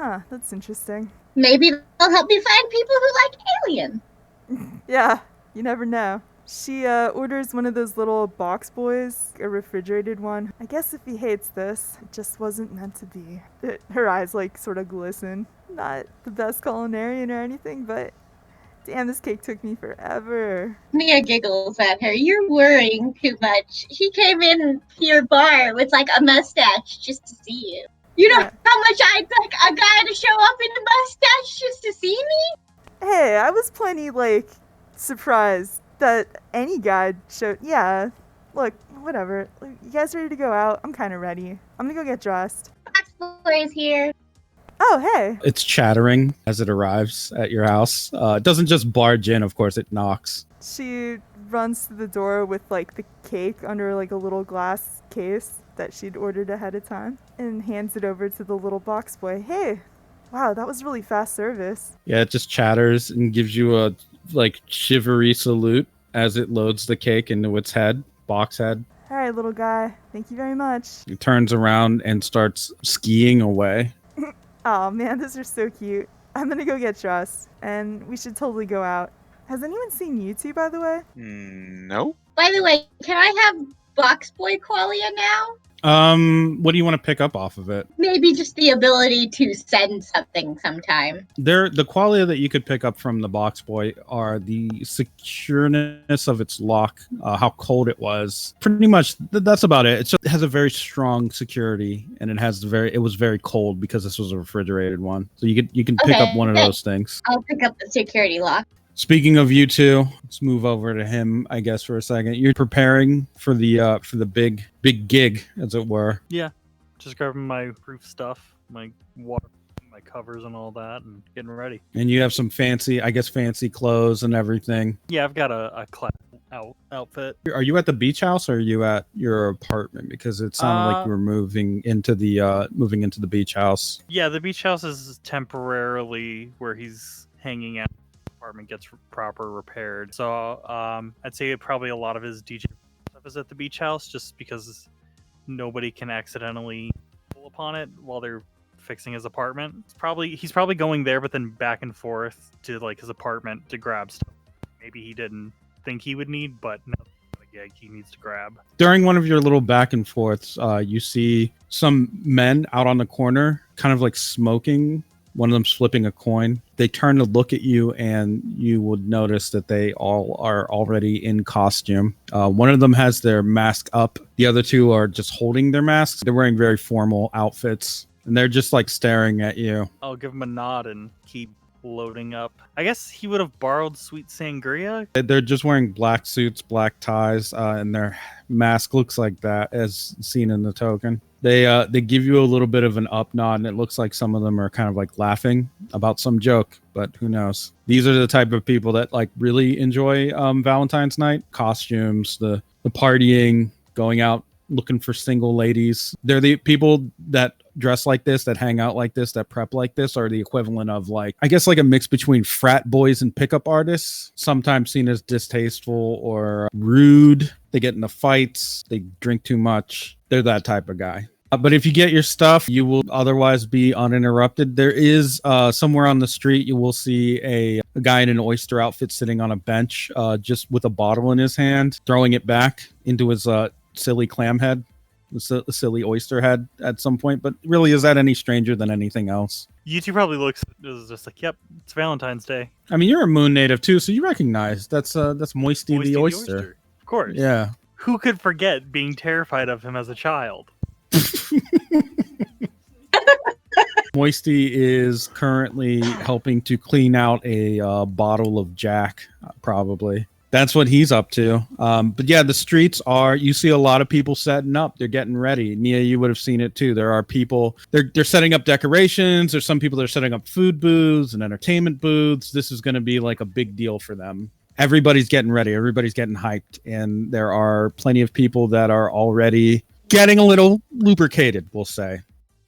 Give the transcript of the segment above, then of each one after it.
Huh, that's interesting. Maybe they'll help me find people who like aliens. Yeah, you never know. She orders one of those little box boys, a refrigerated one. I guess if he hates this, it just wasn't meant to be. Her eyes like sort of glisten. Not the best culinarian or anything, but damn, this cake took me forever. Mia giggles at her. You're worrying too much. He came in to your bar with like a mustache just to see you. You know how much I'd like a guy to show up in a mustache just to see me? Hey, I was plenty like surprised that any guy showed. Yeah, look, whatever. You guys ready to go out? I'm kind of ready. I'm gonna go get dressed. Boxboy's here. Oh, hey. It's chattering as it arrives at your house. It doesn't just barge in, of course, it knocks. She runs to the door with like the cake under like a little glass case that she'd ordered ahead of time and hands it over to the little box boy. Hey, wow, that was really fast service. Yeah, it just chatters and gives you a like shivery salute as it loads the cake into its head, box head. All right, little guy. Thank you very much. It turns around and starts skiing away. Oh man, those are so cute. I'm gonna go get dressed, and we should totally go out. Has anyone seen Yutu, by the way? No. By the way, can I have Boxboy qualia now? What do you want to pick up off of it? Maybe just the ability to send something sometime. The quality that you could pick up from the box boy are the secureness of its lock, how cold it was. Pretty much, that's about it. It has a very strong security, and it was very cold because this was a refrigerated one. So you can pick up one of those things. I'll pick up the security lock. Speaking of you two, let's move over to him, I guess, for a second. You're preparing for the big gig, as it were. Yeah, just grabbing my proof stuff, my water, my covers, and all that, and getting ready. And you have some fancy clothes and everything. Yeah, I've got a class outfit. Are you at the beach house or are you at your apartment? Because it sounded like you were moving into the beach house. Yeah, the beach house is temporarily where he's hanging out. Apartment gets proper repaired, so I'd say probably a lot of his DJ stuff is at the beach house, just because nobody can accidentally pull upon it while they're fixing his apartment. He's probably going there, but then back and forth to like his apartment to grab stuff maybe he didn't think he would need, but now he needs to grab. During one of your little back and forths, you see some men out on the corner, kind of like smoking. One of them's flipping a coin. They turn to look at you, and you would notice that they all are already in costume. One of them has their mask up. The other two are just holding their masks. They're wearing very formal outfits, and they're just like staring at you. I'll give him a nod and keep loading up. I guess he would have borrowed Sweet Sangria. They're just wearing black suits, black ties, and their mask looks like that, as seen in the token. They give you a little bit of an up nod, and it looks like some of them are kind of like laughing about some joke, but who knows? These are the type of people that like really enjoy Valentine's night, costumes, the partying, going out looking for single ladies. They're the people that dress like this, that hang out like this, that prep like this, are the equivalent of like, I guess, like a mix between frat boys and pickup artists, sometimes seen as distasteful or rude. They get into fights, they drink too much. They're that type of guy. But if you get your stuff, you will otherwise be uninterrupted. There is somewhere on the street, you will see a guy in an oyster outfit sitting on a bench, just with a bottle in his hand, throwing it back into his silly clam head, the silly oyster head at some point. But really, is that any stranger than anything else? Yutu probably looks is just like, yep, it's Valentine's Day. I mean, you're a Moon native too, so you recognize that's Moisty the oyster. Of course. Yeah. Who could forget being terrified of him as a child? Moisty is currently helping to clean out a bottle of Jack, probably. That's what he's up to. But yeah, the streets you see a lot of people setting up. They're getting ready. Nia, you would have seen it too. There are people, they're setting up decorations. There's some people that are setting up food booths and entertainment booths. This is going to be like a big deal for them. Everybody's getting ready. Everybody's getting hyped. And there are plenty of people that are already getting a little lubricated, we'll say.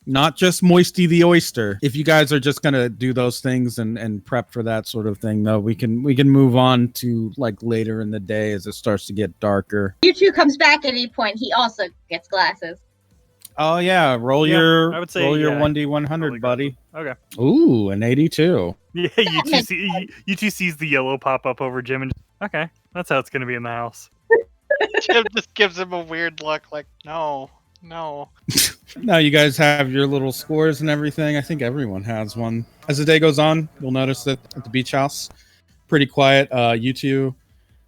Not just Moisty the oyster. If you guys are just going to do those things and prep for that sort of thing, though, we can move on to like later in the day as it starts to get darker. Yutu comes back at any point. He also gets glasses. Oh yeah, roll Yeah, your I would say, roll your yeah, 1d100, buddy. Okay. Ooh, an 82. Yeah, That makes you two sees the yellow pop up over Jim and okay, that's how it's gonna be in the house. Jim just gives him a weird look, like, no. Now you guys have your little scores and everything. I think everyone has one. As the day goes on, you'll notice that at the beach house, pretty quiet. You two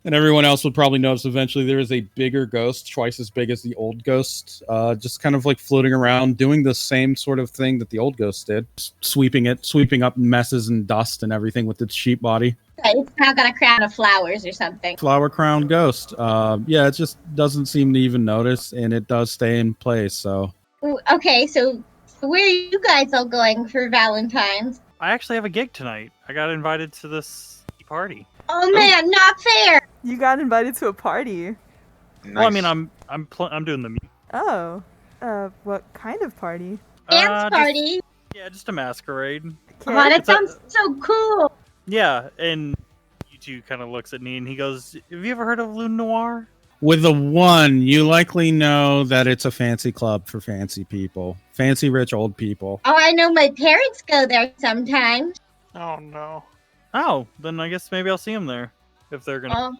and everyone else would probably notice eventually there is a bigger ghost, twice as big as the old ghost, just kind of like floating around, doing the same sort of thing that the old ghost did, sweeping up messes and dust and everything with its sheep body. It's now got a crown of flowers or something. Flower crown ghost. Yeah, it just doesn't seem to even notice, and it does stay in place. So Ooh, okay, so where are you guys all going for Valentine's? I actually have a gig tonight. I got invited to this party. Oh man, not fair! You got invited to a party. Nice. Well, I mean, I'm doing the Oh. What kind of party? Dance party! just a masquerade. Oh, that It's a- sounds so cool! Yeah, and Yutu kind of looks at me and he goes, "Have you ever heard of Lune Noir?" with a 1, you likely know that it's a fancy club for fancy people, fancy rich old people. Oh, I know my parents go there sometimes. Oh no. Oh, then I guess maybe I'll see him there if they're gonna.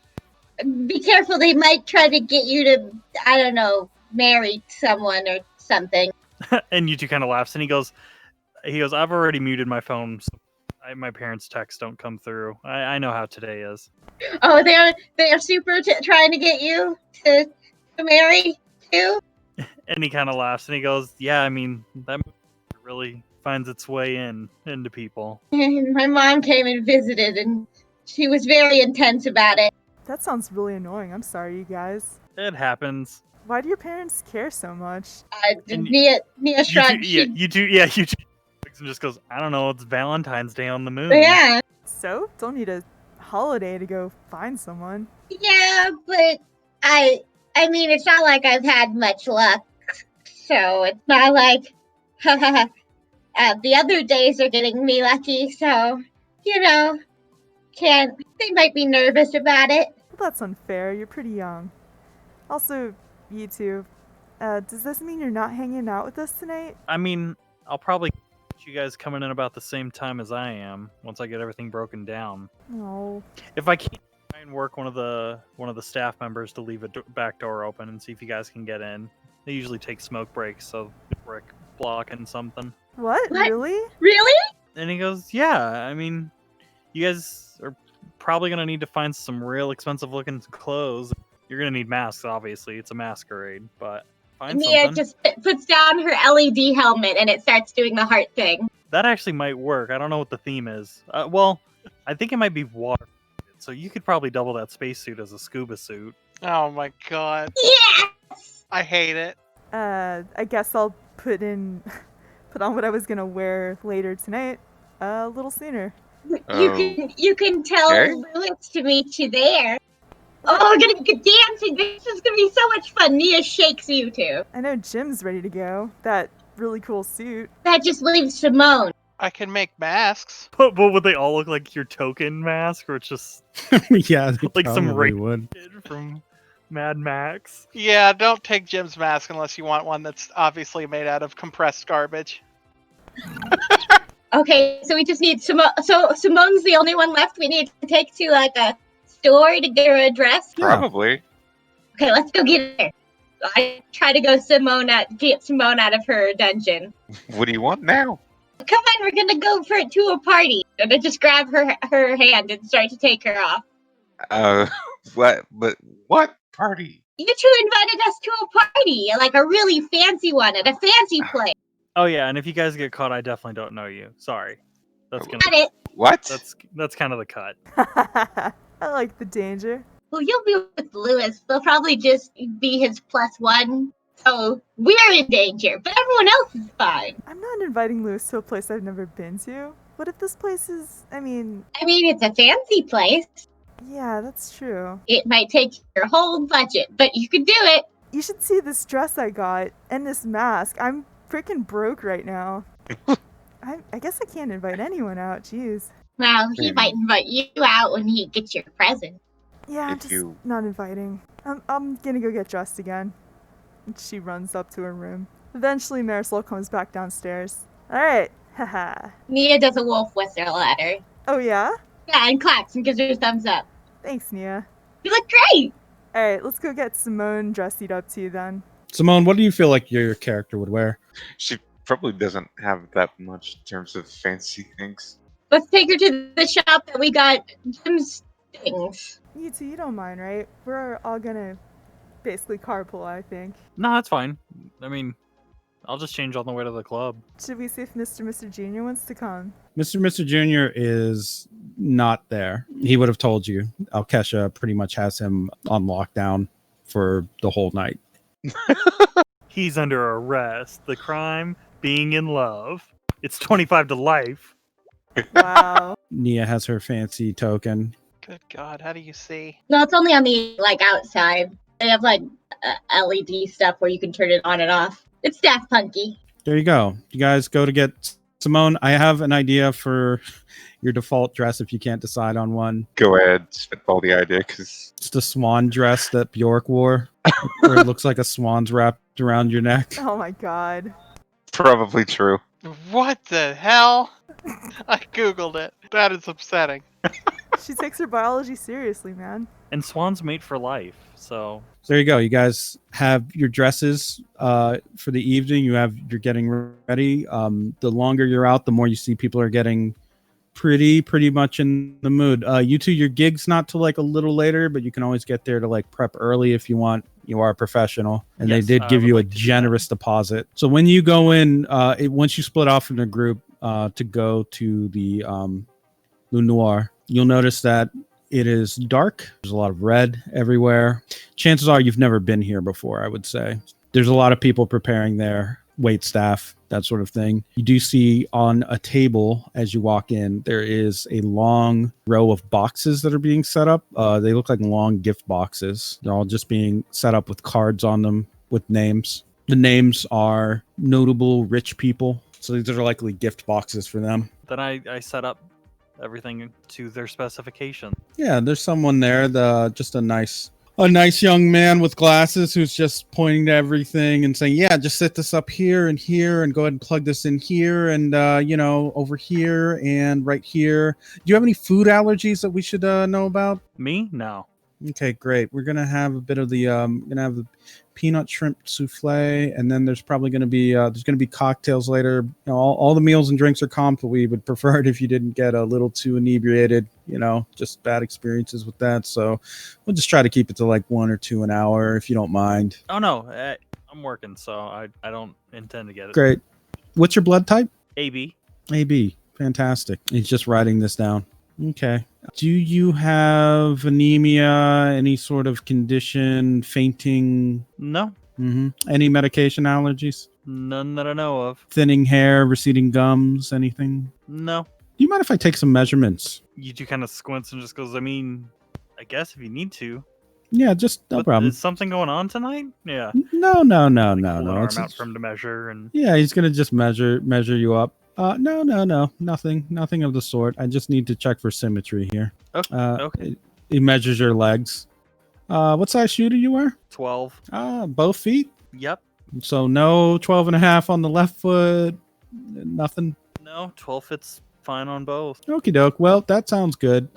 Be careful, they might try to get you to, I don't know, marry someone or something. And Yutu kind of laughs and he goes, "I've already muted my phone. So my parents' texts don't come through. I know how today is." Oh, they're super trying to get you to marry too? And he kind of laughs and he goes, "Yeah, I mean that really finds its way into people." And my mom came and visited and she was very intense about it. That sounds really annoying. I'm sorry, you guys. It happens. Why do your parents care so much? And Nia shrugged. Yutu and just goes, "I don't know. It's Valentine's Day on the moon." Yeah. So? Don't need a holiday to go find someone. Yeah, but I mean, it's not like I've had much luck. So it's not like the other days are getting me lucky. So, they might be nervous about it. Well, that's unfair. You're pretty young. Also, you two, does this mean you're not hanging out with us tonight? I mean, I'll probably get you guys coming in about the same time as I am once I get everything broken down. No. If I can, try and work one of the staff members to leave a back door open and see if you guys can get in. They usually take smoke breaks, so brick blocking something. What? What? Really? Really? And he goes, "Yeah, I mean, you guys are probably gonna need to find some real expensive looking clothes. You're gonna need masks, obviously. It's a masquerade, but find Nia something." just puts down her LED helmet and it starts doing the heart thing. That actually might work. I don't know what the theme is. Well, I think it might be water. So you could probably double that spacesuit as a scuba suit. Oh my god. Yes! I hate it. I guess I'll put on what I was gonna wear later tonight. A little sooner. You can tell Okay. Lewis to meet you there. Oh, we're gonna get dancing. This is gonna be so much fun. Nia shakes you two. I know Jim's ready to go. That really cool suit. That just leaves Simone. I can make masks. But would they all look like your token mask, or it's just Yeah, they like some probably rape would. kid from Mad Max? Yeah, don't take Jim's mask unless you want one that's obviously made out of compressed garbage. Okay, so we just need Simone. So Simone's the only one left. We need to take to like a store to get her a dress. Probably. Okay, let's go get her. I try to get Simone out of her dungeon. What do you want now? Come on, we're gonna go to a party. And I just grab her hand and start to take her off. What? But what party? You two invited us to a party, like a really fancy one at a fancy place. Oh yeah, and if you guys get caught, I definitely don't know you. Sorry. That's Got it. What? that's kind of the cut. I like the danger. Well, you'll be with Lewis. They'll probably just be his +1. So we're in danger, but everyone else is fine. I'm not inviting Lewis to a place I've never been to. What if this place is, I mean, it's a fancy place. yeah, that's true. It might take your whole budget, but you could do it. You should see this dress I got and this mask. I'm freaking broke right now. I guess I can't invite anyone out, jeez. Well, he might invite you out when he gets your present. Yeah, I'm If just you- not inviting. I'm gonna go get dressed again. And she runs up to her room. Eventually, Marisol comes back downstairs. All right. Haha. Nia does a wolf whistle at her. Oh, yeah? Yeah, and claps and gives her a thumbs up. Thanks, Nia. You look great! All right, let's go get Simone dressied up too then. Simone, what do you feel like your character would wear? She probably doesn't have that much in terms of fancy things. Let's take her to the shop that we got Jim's things. Yutu, you don't mind, right? We're all gonna basically carpool, I think. No, that's fine. I mean, I'll just change on the way to the club. Should we see if Mr. Jr. wants to come? Mr. Jr. is not there. He would have told you. Alkesha pretty much has him on lockdown for the whole night. He's under arrest. The crime, being in love. It's 25 to life. Wow. Nia has her fancy token. Good God, how do you see? No, it's only on the, outside. They have, LED stuff where you can turn it on and off. It's Daft Punky. There you go. You guys go to get Simone. I have an idea for your default dress if you can't decide on one. Go ahead, spitball the idea, because It's the swan dress that Bjork wore, where it looks like a swan's wrapped around your neck. Oh my god. probably true. What the hell? I googled it. That is upsetting. She takes her biology seriously, man. And swans mate for life, so... There you go. You guys have your dresses for the evening. You're getting ready. The longer you're out, the more you see people are getting pretty much in the mood. Yutu, your gig's not till like a little later, but you can always get there to like prep early if you want. You are a professional, and Yes, they did give I you a would like to do that. generous deposit. So when you go in, once you split off in a group to go to the Le Noir, you'll notice that it is dark. There's a lot of red everywhere. Chances are you've never been here before, I would say. There's a lot of people preparing there, wait staff, that sort of thing. You do see on a table as you walk in, there is a long row of boxes that are being set up. They look like long gift boxes. They're all just being set up with cards on them with names. The names are notable rich people. So these are likely gift boxes for them. Then I set up everything to their specification. Yeah, there's someone there, just a nice young man with glasses who's just pointing to everything and saying, yeah, just set this up here and go ahead and plug this in here and, over here and right here. Do you have any food allergies that we should know about? Me? No. Okay, great. We're going to have a bit of the, the peanut shrimp souffle, and then there's probably going to be, cocktails later. You know, all the meals and drinks are comped, but we would prefer it if you didn't get a little too inebriated, just bad experiences with that. So we'll just try to keep it to like 1 or 2 an hour, if you don't mind. Oh, no. I'm working, so I don't intend to get it. Great. What's your blood type? AB. AB. Fantastic. He's just writing this down. Okay. Do you have anemia, any sort of condition, fainting? No. Any medication allergies? None that I know of. Thinning hair, receding gums, anything? No. Do you mind if I take some measurements? Yutu kind of squints and just goes, I mean, I guess if you need to. Yeah, just no But problem. Is something going on tonight? Yeah. No. Pull an arm It's- out for him to measure and... Yeah, he's gonna just measure you up. No, nothing of the sort. I just need to check for symmetry here. Okay. He measures your legs. What size shoe do you wear? 12. Both feet. Yep. So no 12 and a half on the left foot. Nothing. No, 12 fits fine on both. Okie doke. Well, that sounds good.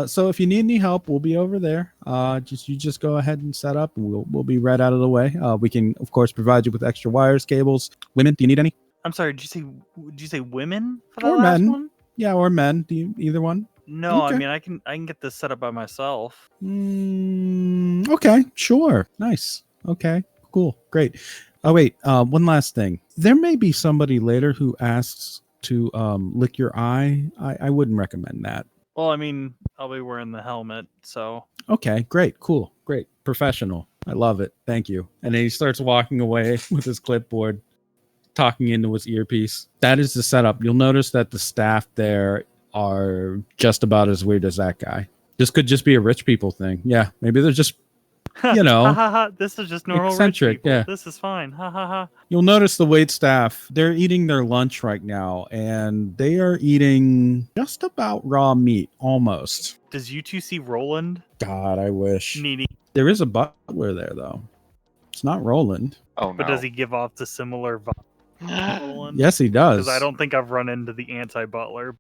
So if you need any help, we'll be over there. You just go ahead and set up, and we'll be right out of the way. We can of course provide you with extra wires, cables. Women, do you need any? I'm sorry, did you say women for the Or last men. one? Yeah, or men. Do you either one? No, Okay. I mean I can get this set up by myself. Okay, sure. Nice. Okay, cool. Great. Oh, wait. One last thing. There may be somebody later who asks to lick your eye. I wouldn't recommend that. Well, I mean, I'll be wearing the helmet, so Okay, great. Cool. Great. Professional. I love it. Thank you. And then he starts walking away with his clipboard, talking into his earpiece. That is the setup. You'll notice that the staff there are just about as weird as that guy. This could just be a rich people thing. Yeah, maybe they're just, you know, ha ha ha. This is just normal eccentric, rich people. yeah. This is fine. Ha ha ha. You'll notice the wait staff, they're eating their lunch right now, and they are eating just about raw meat, almost. Does you two see Roland? God, I wish. Needy. There is a butler there, though. It's not Roland. Oh no. But does he give off the similar vibe? Yes, he does. Because I don't think I've run into the anti-butler.